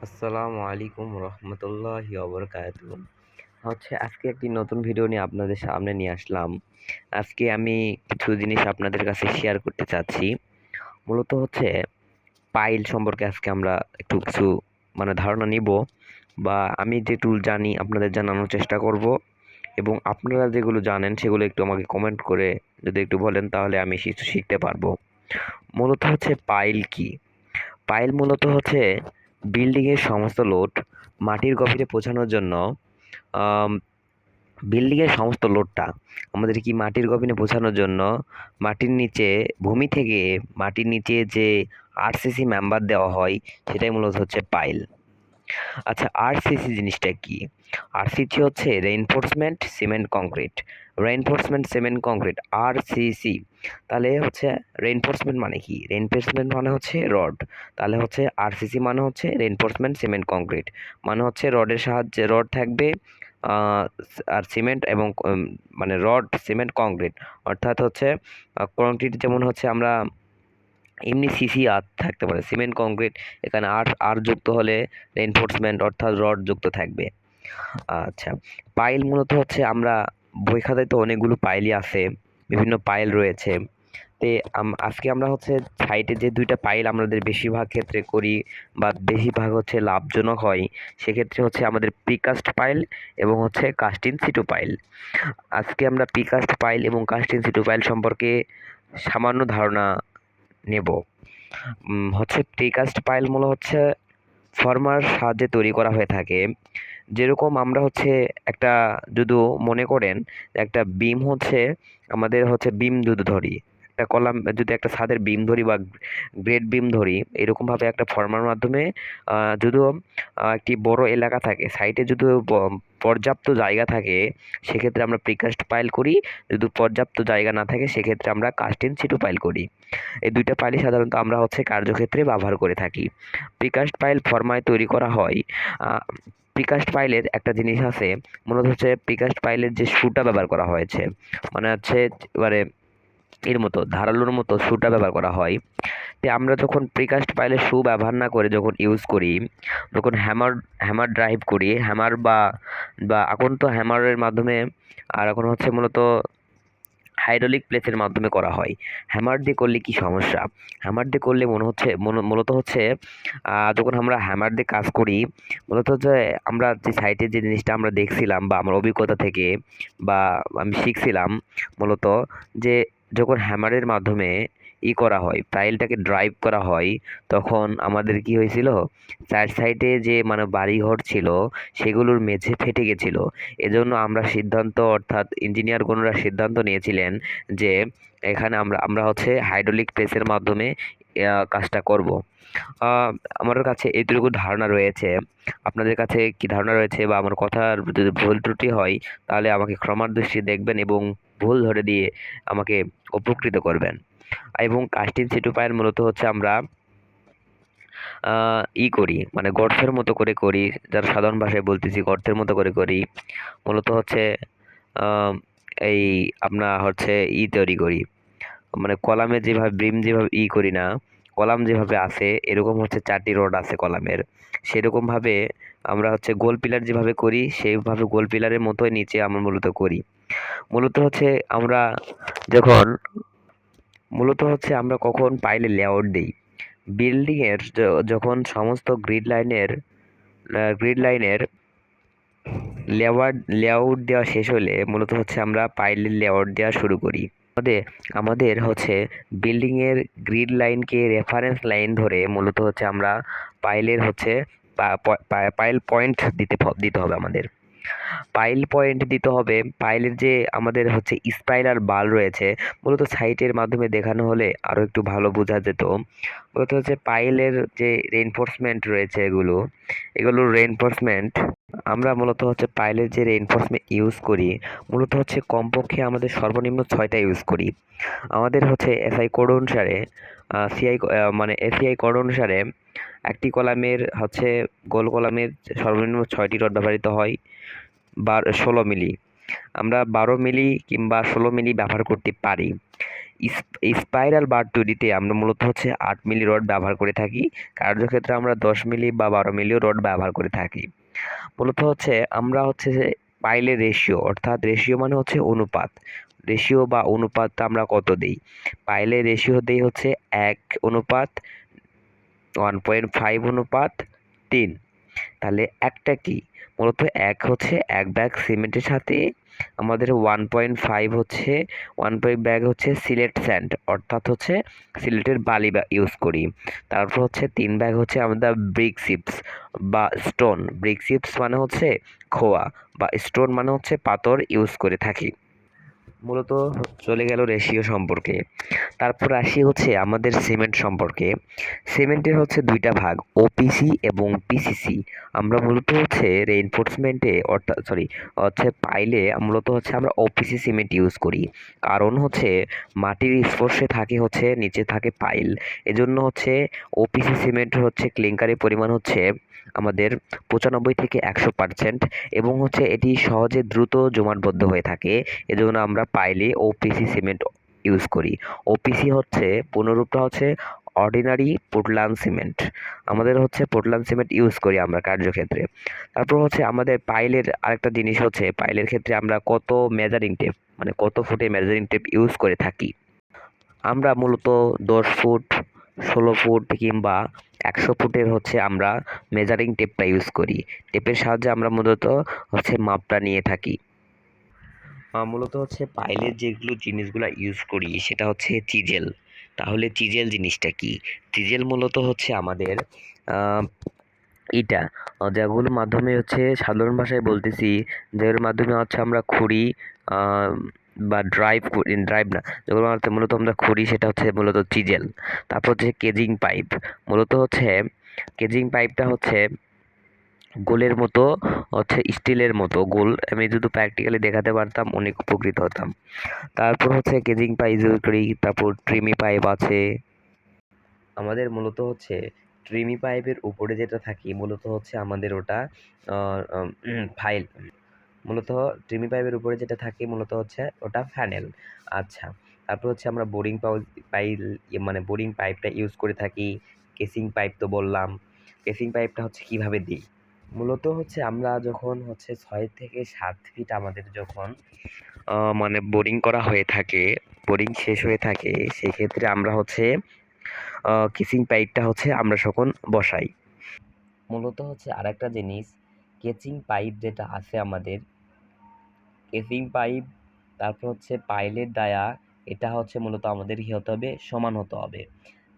আসসালামু আলাইকুম রহমতুল্লাহি ওবরকাতুহ। আজকে একটি নতুন ভিডিও নিয়ে আপনাদের সামনে নিয়ে আসলাম। আজকে আমি কিছু জিনিস আপনাদের কাছে শেয়ার করতে চাচ্ছি। মূলত পাইল সম্পর্কে আজকে আমরা একটু কিছু ধারণা নিব, বা আমি যে টুল জানি আপনাদের জানানোর চেষ্টা করব, এবং আপনারা যেগুলো জানেন সেগুলো একটু আমাকে কমেন্ট করে যদি একটু বলেন তাহলে আমি কিছু শিখতে পারবো। মূলত পাইল কি? পাইল মূলত বিল্ডিংয়ের সমস্ত লোড মাটির গভীরে পৌঁছানোর জন্য। আম, বিল্ডিংয়ের সমস্ত লোডটা আমাদের মাটির গভীরে পৌঁছানোর জন্য মাটির নিচে, ভূমি থেকে মাটির নিচে যে আরসিসি মেম্বার দেওয়া হয় সেটাই মূলত পাইল। আচ্ছা, আরসিসি জিনিসটা কি? RCC reinforcement cement concrete. Reinforcement cement concrete, RCC. তাহলে রেইনফোর্সমেন্ট মানে কি? রেইনফোর্সমেন্ট মানে রড। তাহলে আরসিসি মানে রেইনফোর্সমেন্ট সিমেন্ট কংক্রিট, মানে রডের সাহায্যে, রড থাকবে আর সিমেন্ট এবং রড সিমেন্ট কংক্রিট, অর্থাৎ কংক্রিট যেমন আমরা এমনি সিসি আর থাকতে পারে, সিমেন্ট কংক্রিট এখানে আর আর যুক্ত হলে রেইনফোর্সমেন্ট অর্থাৎ রড যুক্ত থাকবে। আচ্ছা, পাইল মূলত আমরা বই খাতায় তো অনেকগুলো পাইলই আছে, বিভিন্ন পাইল রয়েছে। তে আজকে আমরা সাইটে যে দুইটা পাইল আমাদের বেশিরভাগ ক্ষেত্রে করি, বা বেশিরভাগ লাভজনক হয়, সেক্ষেত্রে আমাদের প্রিকাস্ট পাইল এবং কাস্ট ইন সিটু পাইল। আজকে আমরা প্রিকাস্ট পাইল এবং কাস্ট ইন সিটু পাইল সম্পর্কে সামান্য ধারণা নেব। প্রিকাস্ট পাইল মূলত ফর্মার সাহায্যে তৈরি করা হয়ে থাকে। যেরকম আমরা একটা, যদি মনে করেন একটা বিম আমাদের বিম যদি ধরি, একটা কলাম যদি একটা ছাদের বিম ধরি বা গ্রেড বিম ধরি, এরকম ভাবে একটা ফর্মার মাধ্যমে যদিও একটি বড় এলাকা থাকে, সাইটে যদি পর্যাপ্ত জায়গা থাকে সেক্ষেত্রে আমরা প্রিকাস্ট পাইল করি। যদি পর্যাপ্ত জায়গা না থাকে সেক্ষেত্রে আমরা কাস্ট ইন সিটু পাইল করি। এই দুইটা পাইলই সাধারণত আমরা কার্যক্ষেত্রে ব্যবহার করে থাকি। প্রিকাস্ট পাইল ফর্মায় তৈরি করা হয়। প্রিকাস্ট পাইলের একটা জিনিস আছে, মূলত প্রিকাস্ট পাইলের যে সুটা ব্যবহার করা হয়েছে, মানে এবারে এর মতো ধারালোর মতো সুটা ব্যবহার করা হয়। তো আমরা যখন প্রিকাস্ট পাইলের শু ব্যবহার না করে যখন ইউজ করি, যখন হ্যামার হ্যামার ড্রাইভ করি, হ্যামার বা বা এখন তো হ্যামারের মাধ্যমে, আর এখন মূলত হাইড্রোলিক প্রেসের মাধ্যমে করা হয়। হ্যামার দিয়ে করলে কি সমস্যা? হ্যামার দিয়ে করলে মূলত যখন আমরা হ্যামার দিয়ে কাজ করি, মূলত আমরা যে সাইটে যে জিনিসটা আমরা দেখছিলাম বা আমার অভিজ্ঞতা থেকে, বা আমি শিখছিলাম মূলত, যে যখন হ্যামারের মাধ্যমে করা হয়, পাইলটাকে ড্রাইভ করা হয়, তখন আমাদের কি হয়েছিল, চার সাইডে যে বাড়িঘর ছিল সেগুলোর মেঝে ফেটে গেছিল। এজন্য আমরা সিদ্ধান্ত, অর্থাৎ ইঞ্জিনিয়ারগণরা সিদ্ধান্ত নিয়েছিলেন যে এখানে আমরা আমরা হাইড্রোলিক প্রেসের মাধ্যমে কাজটা করব। আমার কাছে এইটুকু ধারণা রয়েছে। আপনাদের কাছে কি ধারণা রয়েছে, বা আমার কথার যদি ভুল ত্রুটি হয় তাহলে আমাকে ক্ষমার দৃষ্টি দেখবেন এবং ভুল ধরে দিয়ে আমাকে উপকৃত করবেন। এবং কাস্টিং সিটু পাইল মূলত আমরা করি, গর্তের মতো করে করি, যার সাধারণ ভাষায় বলতেছি গর্তের মতো করে করি। মূলত আহ, এই আপনার তৈরি করি, কলামে যেভাবে ব্রিম যেভাবে করি না, কলাম যেভাবে আছে এরকম চারটি রড আছে কলামের, সেরকম ভাবে আমরা গোল পিলার যেভাবে করি সেইভাবে গোল পিলারের মতোই নিচে আমরা মূলত করি। মূলত আমরা যখন আমরা কখন পাইলে লেআউট দিই, বিল্ডিং এর যখন সমস্ত গ্রিড লাইনের লেআউট দেওয়া শেষ হলে মূলত আমরা পাইলের লেআউট দেওয়া শুরু করি। আমাদের আমাদের বিল্ডিং এর গ্রিড লাইনকে রেফারেন্স লাইন ধরে মূলত আমরা পাইলের পাইল পয়েন্ট দিতে হবে আমাদের। পাইল পয়েন্ট দিতে হবে। পাইলের যে আমাদের স্পাইরাল বাল রয়েছে, মূলত সাইটের মাধ্যমে দেখানো হলে আরো একটু ভালো বোঝা যেত। মূলত পাইলের যে রেইনফোর্সমেন্ট রয়েছে, এগুলোর রেইনফোর্সমেন্ট আমরা মূলত পাইলের যে রেইনফোর্সমেন্ট ইউজ করি, মূলত কমপক্ষে আমাদের সর্বনিম্ন 6টা ইউজ করি। আমাদের এসআই কোড অনুসারে, এসিআই কোড অনুসারে একটি কলামের গোল কলামের সর্বনিম্ন 6টি রড ব্যবহৃত হয়, 16 মিলি। আমরা 12 মিলি কিংবা 16 মিলি ব্যবহার করতে পারি। স্পাইরাল বার তৈরিতে আমরা মূলত হচ্ছে 8 মিলি রড ব্যবহার করে থাকি। কার্যক্ষেত্রে আমরা 10 মিলি বা 12 মিলিও রড ব্যবহার করে থাকি। মূলত হচ্ছে আমরা হচ্ছে যে পাইলের রেশিও, অর্থাৎ রেশিও মানে হচ্ছে অনুপাত। রেশিও বা অনুপাতটা আমরা কত দেই? পাইলের রেশিও দেই হচ্ছে 1 অনুপাত 1.5 অনুপাত 3। তাহলে একটা কি, মূলত এক হচ্ছে 1 ব্যাগ সিমেন্টের সাথে আমাদের 1.5 হচ্ছে 1 ব্যাগ হচ্ছে সিলেট স্যান্ড, অর্থাৎ হচ্ছে সিলেটের বালি ইউজ করি। তারপর হচ্ছে 3 ব্যাগ হচ্ছে আমরা ব্রিক চিপস বা স্টোন। ব্রিক চিপস মানে হচ্ছে খোয়া, বা স্টোন মানে হচ্ছে পাথর ইউজ করে থাকি। মূলত চলে গেল রেশিও সম্পর্কে। তারপর আসি হচ্ছে আমাদের সিমেন্ট সম্পর্কে। সিমেন্টের হচ্ছে দুইটা ভাগ, ওপিসি এবং পিসিসি। আমরা মূলত হচ্ছে রেইনফোর্সমেন্টে, অর্থাৎ হচ্ছে পাইলে মূলত হচ্ছে আমরা ওপিসি সিমেন্ট ইউজ করি। কারণ হচ্ছে মাটির স্পর্শে থাকে হচ্ছে নিচে থাকে পাইল, এজন্য হচ্ছে ওপিসি সিমেন্ট হচ্ছে ক্লিংকারের পরিমাণ হচ্ছে আমাদের 95 থেকে 100%, এবং হচ্ছে এটি সহজে দ্রুত জমাটবদ্ধ হয়ে থাকে। এজন্য আমরা পাইলে ওপিসি সিমেন্ট ইউজ করি। ওপিসি হচ্ছে পুনরূপটা হচ্ছে অর্ডিনারি পোর্টল্যান্ড সিমেন্ট। আমাদের হচ্ছে পোর্টল্যান্ড সিমেন্ট ইউজ করি আমরা কার্যক্ষেত্রে। তারপর হচ্ছে আমাদের পাইলের আরেকটা জিনিস হচ্ছে, পাইলের ক্ষেত্রে আমরা কত মেজারিং টেপ, মানে কত ফুটে মেজারিং টেপ ইউজ করে থাকি। আমরা মূলত 10 ফুট, 16 ফুট কিংবা 100 ফুটের হচ্ছে আমরা মেজারিং টেপটা ইউজ করি। টেপের সাহায্যে আমরা মূলত হচ্ছে মাপটা নিয়ে থাকি। মূলত হচ্ছে পাইলের যেগুলো জিনিসগুলো ইউজ করি সেটা হচ্ছে চিজেল। তাহলে চিজেল জিনিসটা কি? চিজেল মূলত হচ্ছে আমাদের আহ, ইটা, যেগুলোর মাধ্যমে হচ্ছে সাধারণ ভাষায় বলতেছি, যেগুলোর মাধ্যমে হচ্ছে আমরা খড়ি আহ, বা ড্রাইভ না, যেগুলো মূলত আমরা খড়ি সেটা হচ্ছে মূলত চিজেল। তারপর হচ্ছে কেজিং পাইপ। মূলত হচ্ছে কেজিং পাইপটা হচ্ছে গোলের মতো, হচ্ছে স্টিলের মতো গোল। আমি যদি প্র্যাকটিক্যালি দেখাতে পারতাম অনেক উপকৃত হতাম। তারপর হচ্ছে কেজিং পাইপ ইউজ করি। তারপর ট্রিমি পাইপ আছে আমাদের। মূলত হচ্ছে ট্রিমি পাইপের উপরে যেটা থাকে মূলত হচ্ছে আমাদের ওটা ফাইল। মূলত ট্রিমি পাইপের উপরে যেটা থাকে মূলত হচ্ছে ওটা ফ্যানেল। আচ্ছা, তারপর হচ্ছে আমরা পাইল মানে বোরিং পাইপটা ইউজ করে থাকি। কেসিং পাইপ তো বললাম। কেসিং পাইপটা হচ্ছে কিভাবে দিই? মূলত হচ্ছে আমরা যখন হচ্ছে 6 থেকে 7 ফিট আমাদের যখন মানে বোরিং করা হয়ে থাকে, বোরিং শেষ হয়ে থাকে, সেক্ষেত্রে আমরা হচ্ছে কিসিং পাইপটা হচ্ছে আমরা যখন বসাই। মূলত হচ্ছে আরেকটা জিনিস, কেচিং পাইপ যেটা আছে আমাদের, কেচিং পাইপ, তারপর হচ্ছে পাইলের ডায়া, এটা হচ্ছে মূলত আমাদের কি হতে হবে? সমান হতে হবে।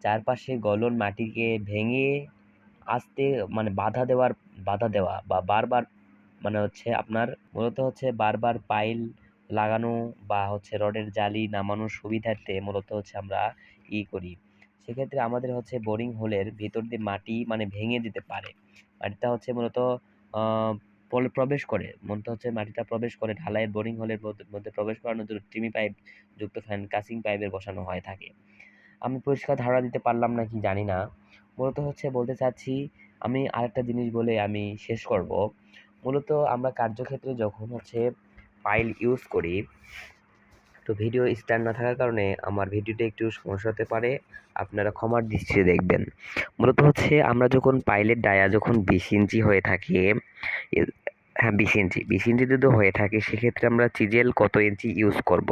চারপাশে গলন মাটিকে ভেঙে আস্তে মানে বাধা দেওয়া বা বারবার, মানে হচ্ছে আপনার মূলত হচ্ছে বারবার পাইল লাগানো বা হচ্ছে রডের জালি নামানোর সুবিধার্থে মূলত হচ্ছে আমরা করি। সেক্ষেত্রে আমাদের হচ্ছে বোরিং হোলের ভিতর দিয়ে মাটি মানে ভেঙে যেতে পারে। মাটিটা হচ্ছে মূলত আহ, প্রবেশ করে, মূলত হচ্ছে মাটিটা প্রবেশ করে ঢালাইয়ের বোরিং হোলের মধ্যে প্রবেশ করানোর জন্য ট্রিমি পাইপ যুক্ত ফ্যান কাসিং পাইপের বসানো হয়ে থাকে। আমি পরিষ্কার ধারণা দিতে পারলাম নাকি জানি না। মূলত হচ্ছে বলতে চাচ্ছি, আমি আরেকটা জিনিস বলে আমি শেষ করব। মূলত আমরা কার্যক্ষেত্রে যখন হচ্ছে পাইল ইউজ করি, তো ভিডিও স্ট্যান্ড না থাকার কারণে আমার ভিডিওটা একটু সমস্যা হতে পারে, আপনারা ক্ষমার দৃষ্টিতে দেখবেন। মূলত হচ্ছে আমরা যখন পাইলের ডায়া যখন 20 ইঞ্চি হয়ে থাকে, হ্যাঁ 20 ইঞ্চি যদি হয়ে থাকে, সেক্ষেত্রে আমরা চিজেল কত ইঞ্চি ইউজ করব?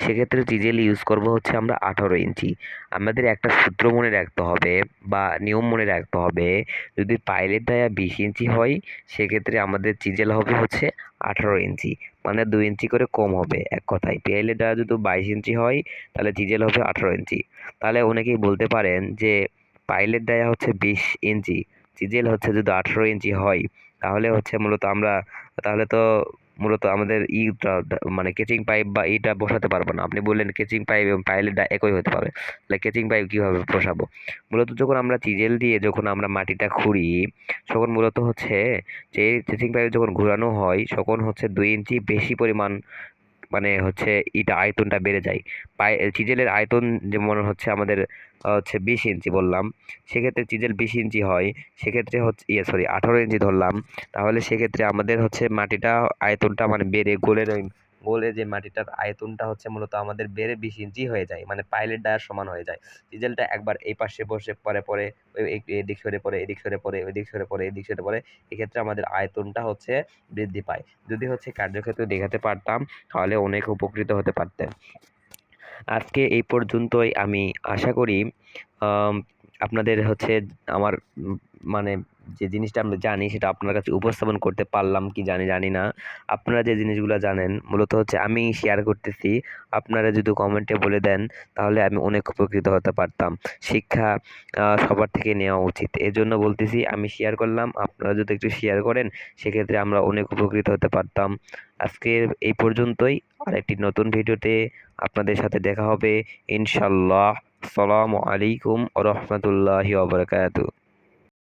সেক্ষেত্রে চিজেল ইউজ করব হচ্ছে আমরা 18 ইঞ্চি। আমাদের একটা সূত্র মনে রাখতে হবে বা নিয়ম মনে রাখতে হবে, যদি পাইলের ডায়া 20 ইঞ্চি হয়, সেক্ষেত্রে আমাদের চিজেল হবে হচ্ছে 18 ইঞ্চি, মানে 2 ইঞ্চি করে কম হবে। এক কথায় পাইলের ডায়া যদি 22 ইঞ্চি হয়, তাহলে চিজেল হবে 18 ইঞ্চি। তাহলে অনেকেই বলতে পারেন যে পাইলের ডায়া হচ্ছে 20 ইঞ্চি, চিজেল হচ্ছে যদি 18 ইঞ্চি হয়, তাহলে হচ্ছে মূলত আমরা, তাহলে তো মূলত আমাদের মানে কেচিং পাইপ বা ইটা বসাতে পারবো না। আপনি বললেন কেচিং পাইপ এবং পাইলেটটা একই হতে পারে, তাহলে কেচিং পাইপ কিভাবে বসাবো? মূলত যখন আমরা চিজেল দিয়ে যখন আমরা মাটিটা খুঁড়ি, তখন মূলত হচ্ছে যে কেচিং পাইপ যখন ঘোরানো হয়, তখন হচ্ছে 2 ইঞ্চি বেশি পরিমাণ, মানে হচ্ছে ইটা আয়তনটা বেড়ে যায়। চিজেলের আয়তন যেমন হচ্ছে আমাদের হচ্ছে 20 ইঞ্চি বললাম, সেক্ষেত্রে চিজেল 20 ইঞ্চি হয়, সেক্ষেত্রে হচ্ছে 18 ইঞ্চি ধরলাম, তাহলে সেক্ষেত্রে আমাদের হচ্ছে মাটিটা আয়তনটা মানে বেড়ে গোলের ওই গলে যে মাটিটার আয়তনটা হচ্ছে মূলত আমাদের বেড়ে 20 ইঞ্চি হয়ে যায়, মানে পাইলের ডায়ার সমান হয়ে যায়। চিজেলটা একবার এই পাশে বসে পরে পরে এদিক সরে পড়ে, এদিক সরে পড়ে, ওইদিক সরে পড়ে, এদিক সরে পড়ে, এক্ষেত্রে আমাদের আয়তনটা হচ্ছে বৃদ্ধি পায়। যদি হচ্ছে কার্যক্ষেত্রে দেখাতে পারতাম তাহলে অনেক উপকৃত হতে পারতেন। আজকে এই পর্যন্তই। আমি আশা করি আম, আপনাদের হচ্ছে আমার মানে যে জিনিসটা আমরা জানি সেটা আপনার কাছে উপস্থাপন করতে পারলাম কি জানি না। আপনারা যে জিনিসগুলো জানেন মূলত হচ্ছে আমি শেয়ার করতেছি, আপনারা যদি কমেন্টে বলে দেন তাহলে আমি অনেক উপকৃত হতে পারতাম। শিক্ষা সবার থেকে নেওয়া উচিত, এজন্য বলতেছি আমি শেয়ার করলাম, আপনারা যদি একটু শেয়ার করেন সেক্ষেত্রে আমরা অনেক উপকৃত হতে পারতাম। আজকের এই পর্যন্তই। আরেকটি নতুন ভিডিওতে আপনাদের সাথে দেখা হবে ইনশাল্লাহ। আসসালামু আলাইকুম ওয়া রাহমাতুল্লাহি ওয়া বারাকাতুহু।